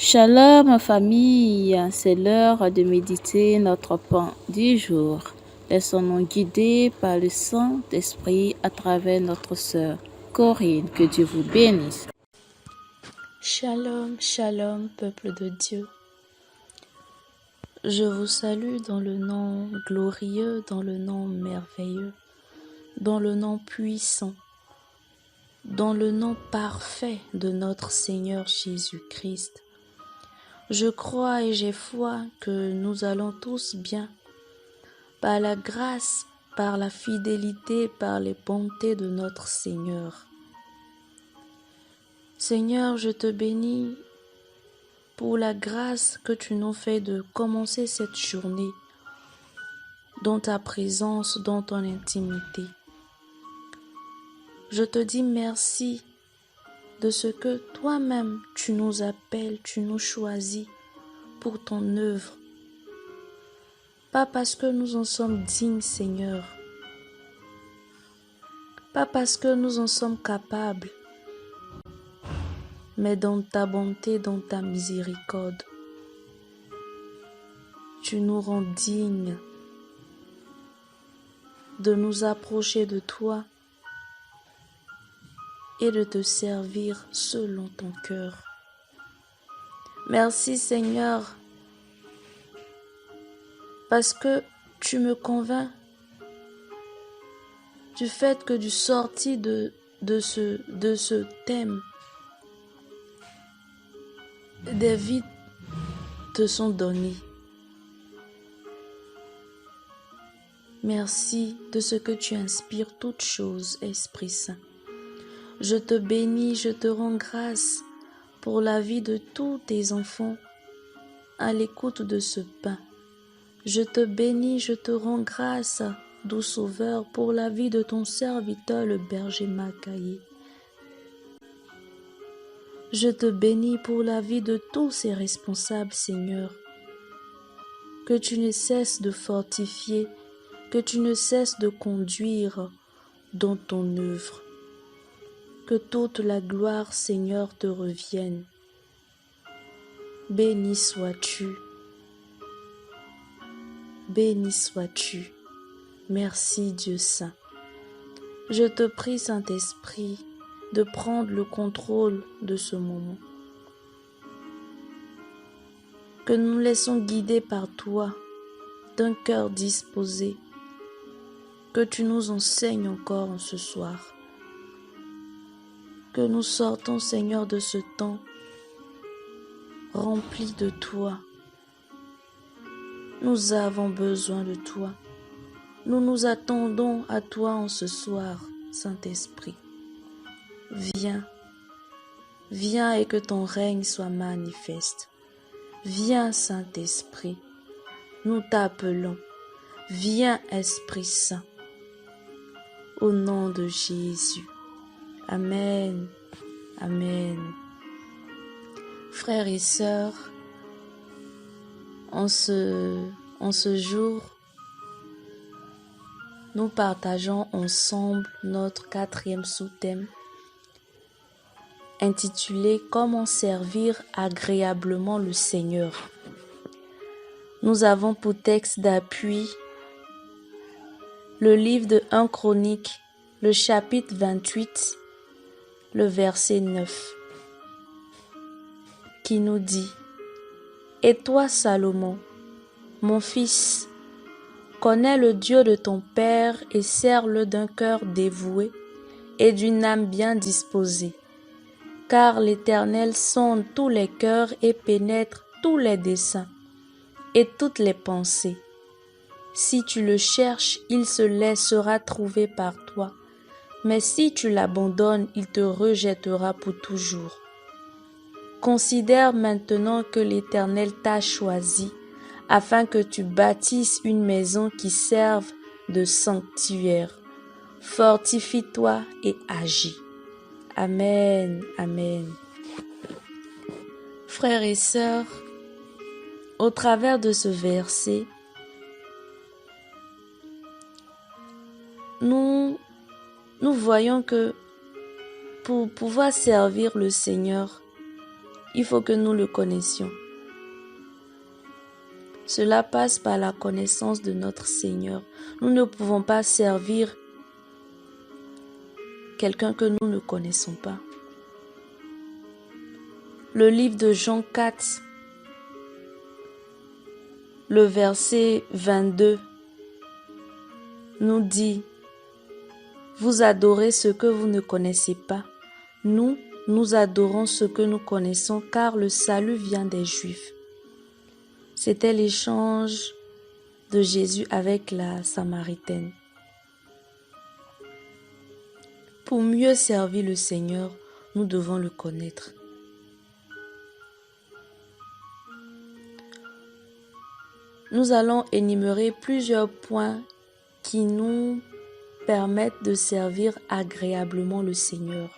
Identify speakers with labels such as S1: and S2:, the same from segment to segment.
S1: Shalom famille, c'est l'heure de méditer notre pain du jour. Laissons-nous guider par le Saint-Esprit à travers notre sœur Corinne. Que Dieu vous bénisse.
S2: Shalom, shalom, peuple de Dieu. Je vous salue dans le nom glorieux, dans le nom merveilleux, dans le nom puissant, dans le nom parfait de notre Seigneur Jésus-Christ. Je crois et j'ai foi que nous allons tous bien, par la grâce, par la fidélité, par les bontés de notre Seigneur. Seigneur, je te bénis pour la grâce que tu nous fais de commencer cette journée dans ta présence, dans ton intimité. Je te dis merci de ce que toi-même tu nous appelles, tu nous choisis pour ton œuvre. Pas parce que nous en sommes dignes, Seigneur, pas parce que nous en sommes capables, mais dans ta bonté, dans ta miséricorde. Tu nous rends dignes de nous approcher de toi et de te servir selon ton cœur. Merci Seigneur, parce que tu me convaincs du fait que du sorti de ce thème, des vies te sont données. Merci de ce que tu inspires toutes choses, Esprit Saint. Je te bénis, je te rends grâce pour la vie de tous tes enfants à l'écoute de ce pain. Je te bénis, je te rends grâce, doux Sauveur, pour la vie de ton serviteur, le berger Makaye. Je te bénis pour la vie de tous ces responsables, Seigneur, que tu ne cesses de fortifier, que tu ne cesses de conduire dans ton œuvre. Que toute la gloire, Seigneur, te revienne. Béni sois-tu. Béni sois-tu. Merci Dieu Saint. Je te prie, Saint-Esprit, de prendre le contrôle de ce moment. Que nous nous laissons guider par toi, d'un cœur disposé. Que tu nous enseignes encore ce soir. Que nous sortons, Seigneur, de ce temps rempli de toi. Nous avons besoin de toi. Nous nous attendons à toi en ce soir, Saint-Esprit. Viens, viens et que ton règne soit manifeste. Viens, Saint-Esprit, nous t'appelons. Viens, Esprit Saint, au nom de Jésus. Amen, amen. Frères et sœurs, en ce jour, nous partageons ensemble notre 4e sous-thème intitulé « Comment servir agréablement le Seigneur ». Nous avons pour texte d'appui le livre de 1 Chronique, le chapitre 28, le verset 9, qui nous dit « Et toi, Salomon, mon fils, connais le Dieu de ton Père et sers-le d'un cœur dévoué et d'une âme bien disposée. Car l'Éternel sonde tous les cœurs et pénètre tous les desseins et toutes les pensées. Si tu le cherches, il se laissera trouver par toi. Mais si tu l'abandonnes, il te rejettera pour toujours. Considère maintenant que l'Éternel t'a choisi, afin que tu bâtisses une maison qui serve de sanctuaire. Fortifie-toi et agis. Amen, amen. Frères et sœurs, au travers de ce verset, nous voyons que pour pouvoir servir le Seigneur, il faut que nous le connaissions. Cela passe par la connaissance de notre Seigneur. Nous ne pouvons pas servir quelqu'un que nous ne connaissons pas. Le livre de Jean 4, le verset 22, nous dit « Vous adorez ce que vous ne connaissez pas. Nous adorons ce que nous connaissons, car le salut vient des Juifs. » C'était l'échange de Jésus avec la Samaritaine. Pour mieux servir le Seigneur, nous devons le connaître. Nous allons énumérer plusieurs points qui nous permettent de servir agréablement le Seigneur.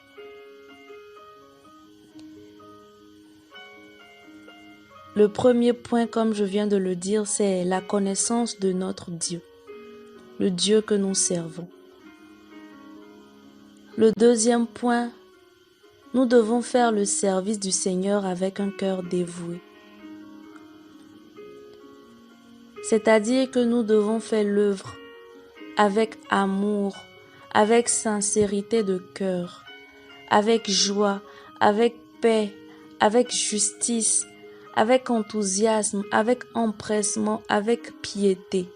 S2: Le premier point, comme je viens de le dire, c'est la connaissance de notre Dieu, le Dieu que nous servons. Le deuxième point, nous devons faire le service du Seigneur avec un cœur dévoué. C'est-à-dire que nous devons faire l'œuvre avec amour, avec sincérité de cœur, avec joie, avec paix, avec justice, avec enthousiasme, avec empressement, avec piété.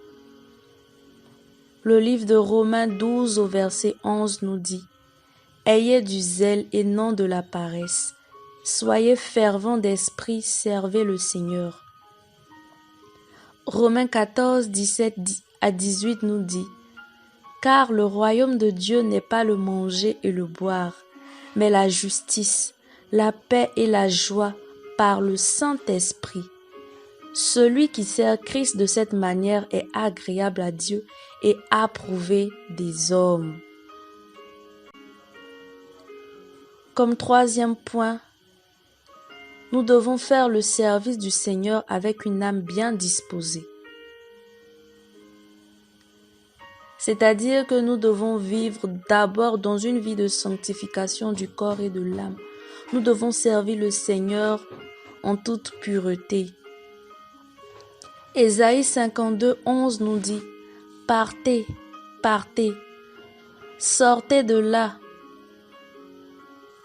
S2: Le livre de Romains 12 au verset 11 nous dit « Ayez du zèle et non de la paresse. Soyez fervents d'esprit, servez le Seigneur. » Romains 14, 17 à 18 nous dit « Car le royaume de Dieu n'est pas le manger et le boire, mais la justice, la paix et la joie par le Saint-Esprit. Celui qui sert Christ de cette manière est agréable à Dieu et approuvé des hommes. » Comme troisième point, nous devons faire le service du Seigneur avec une âme bien disposée. C'est-à-dire que nous devons vivre d'abord dans une vie de sanctification du corps et de l'âme. Nous devons servir le Seigneur en toute pureté. Ésaïe 52, 11 nous dit « Partez, partez, sortez de là.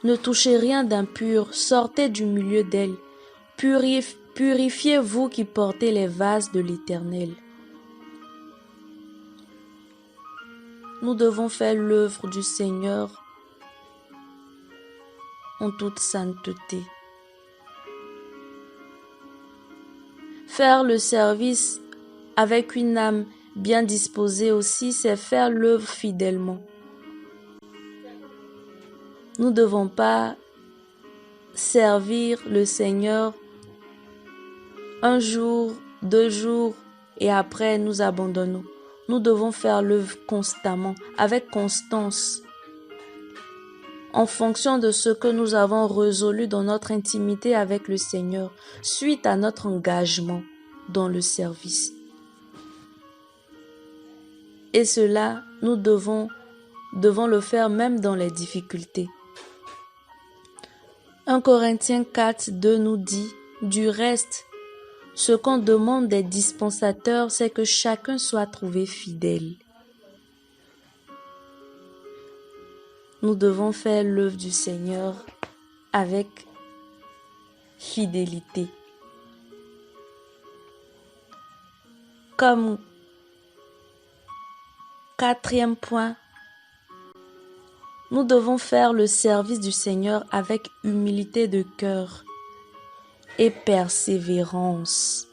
S2: Ne touchez rien d'impur, sortez du milieu d'elle. Purifiez-vous qui portez les vases de l'Éternel. » Nous devons faire l'œuvre du Seigneur en toute sainteté. Faire le service avec une âme bien disposée aussi, c'est faire l'œuvre fidèlement. Nous ne devons pas servir le Seigneur un jour, 2 jours et après nous abandonnons. Nous devons faire l'œuvre constamment, avec constance, en fonction de ce que nous avons résolu dans notre intimité avec le Seigneur, suite à notre engagement dans le service. Et cela, nous devons le faire même dans les difficultés. 1 Corinthiens 4, 2 nous dit « Du reste, ce qu'on demande des dispensateurs, c'est que chacun soit trouvé fidèle. » Nous devons faire l'œuvre du Seigneur avec fidélité. Comme quatrième point, nous devons faire le service du Seigneur avec humilité de cœur et persévérance.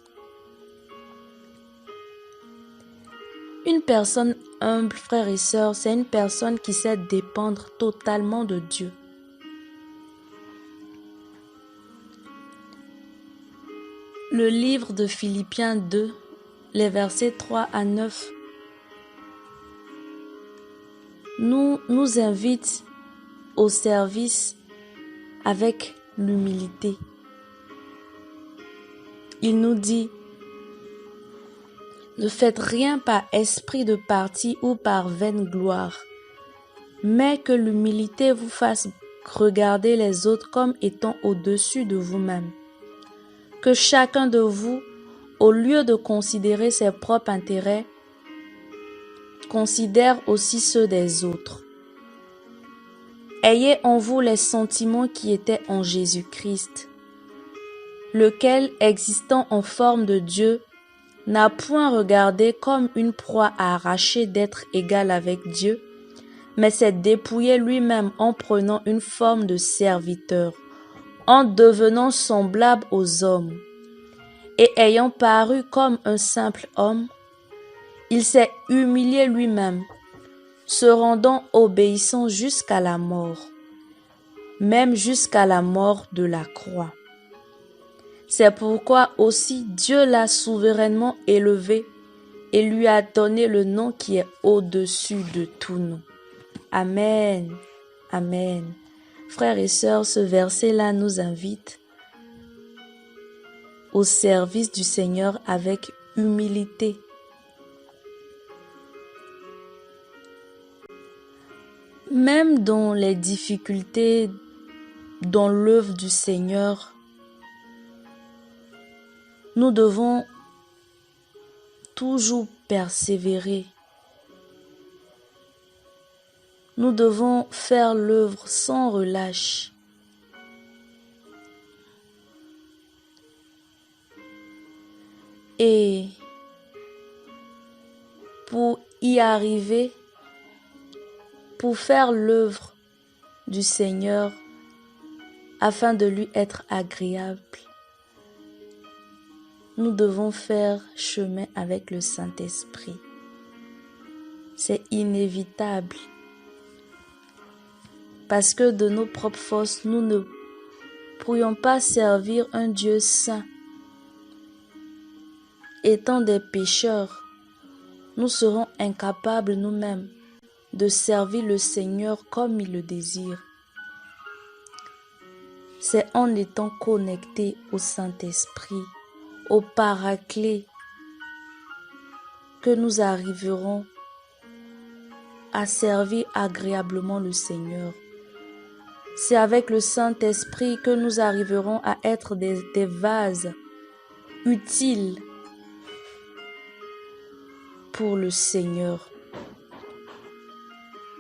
S2: Une personne humble, frères et sœurs, c'est une personne qui sait dépendre totalement de Dieu. Le livre de Philippiens 2, les versets 3 à 9, nous invite au service avec l'humilité. Il nous dit « Ne faites rien par esprit de parti ou par vaine gloire, mais que l'humilité vous fasse regardez les autres comme étant au-dessus de vous-même. Que chacun de vous, au lieu de considérer ses propres intérêts, considère aussi ceux des autres. Ayez en vous les sentiments qui étaient en Jésus-Christ, lequel, existant en forme de Dieu, n'a point regardé comme une proie à arracher d'être égal avec Dieu, mais s'est dépouillé lui-même en prenant une forme de serviteur, en devenant semblable aux hommes, et ayant paru comme un simple homme, il s'est humilié lui-même, se rendant obéissant jusqu'à la mort, même jusqu'à la mort de la croix. C'est pourquoi aussi Dieu l'a souverainement élevé et lui a donné le nom qui est au-dessus de tout nom. Amen. Amen. Frères et sœurs, ce verset-là nous invite au service du Seigneur avec humilité. Même dans les difficultés, dans l'œuvre du Seigneur, nous devons toujours persévérer. Nous devons faire l'œuvre sans relâche. Et pour y arriver, pour faire l'œuvre du Seigneur afin de lui être agréable, nous devons faire chemin avec le Saint-Esprit. C'est inévitable. Parce que de nos propres forces, nous ne pourrions pas servir un Dieu saint. Étant des pécheurs, nous serons incapables nous-mêmes de servir le Seigneur comme il le désire. C'est en étant connectés au Saint-Esprit, au Paraclet, que nous arriverons à servir agréablement le Seigneur. C'est avec le Saint-Esprit que nous arriverons à être des vases utiles pour le Seigneur.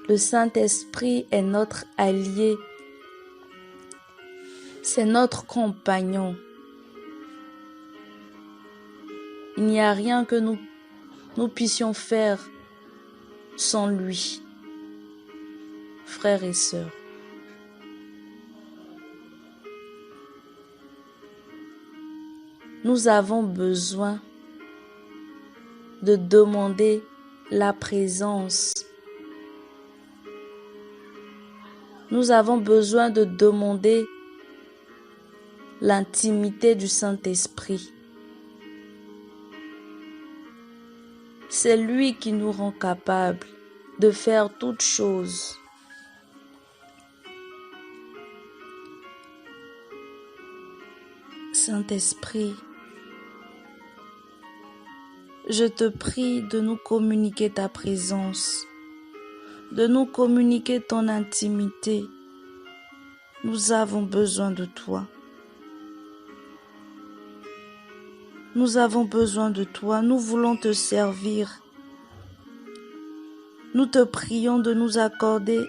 S2: Le Saint-Esprit est notre allié, c'est notre compagnon. Il n'y a rien que nous puissions faire sans lui, frères et sœurs. Nous avons besoin de demander la présence. Nous avons besoin de demander l'intimité du Saint-Esprit. C'est lui qui nous rend capables de faire toutes choses. Saint-Esprit, je te prie de nous communiquer ta présence, de nous communiquer ton intimité. Nous avons besoin de toi. Nous avons besoin de toi, nous voulons te servir. Nous te prions de nous accorder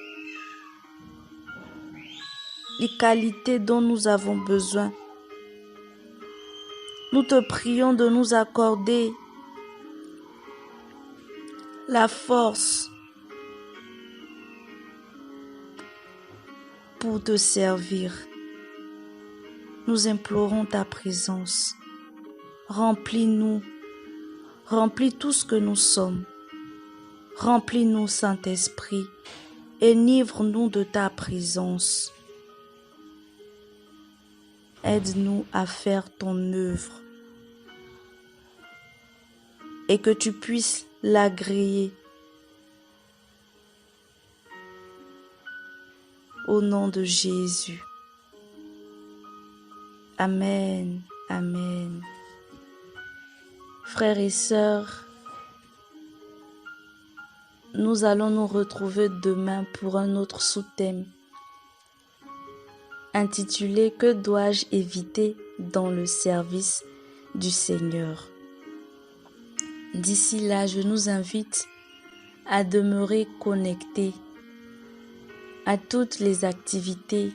S2: les qualités dont nous avons besoin. Nous te prions de nous accorder la force pour te servir. Nous implorons ta présence. Remplis-nous, remplis tout ce que nous sommes. Remplis-nous, Saint-Esprit, enivre-nous de ta présence. Aide-nous à faire ton œuvre et que tu puisses l'agréer. Au nom de Jésus. Amen. Amen. Frères et sœurs, nous allons nous retrouver demain pour un autre sous-thème. intitulé « Que dois-je éviter dans le service du Seigneur ?» D'ici là, je nous invite à demeurer connectés à toutes les activités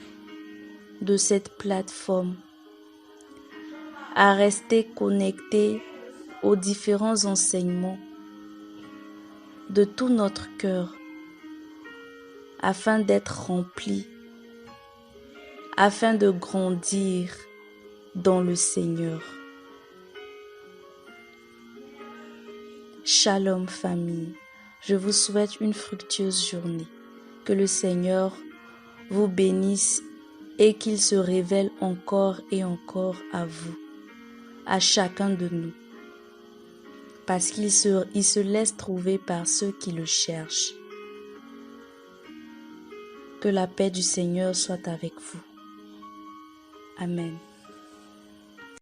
S2: de cette plateforme, à rester connectés aux différents enseignements de tout notre cœur, afin d'être remplis, afin de grandir dans le Seigneur. Shalom famille, je vous souhaite une fructueuse journée. Que le Seigneur vous bénisse et qu'il se révèle encore et encore à vous, à chacun de nous, parce qu'il se laisse trouver par ceux qui le cherchent. Que la paix du Seigneur soit avec vous. Amen.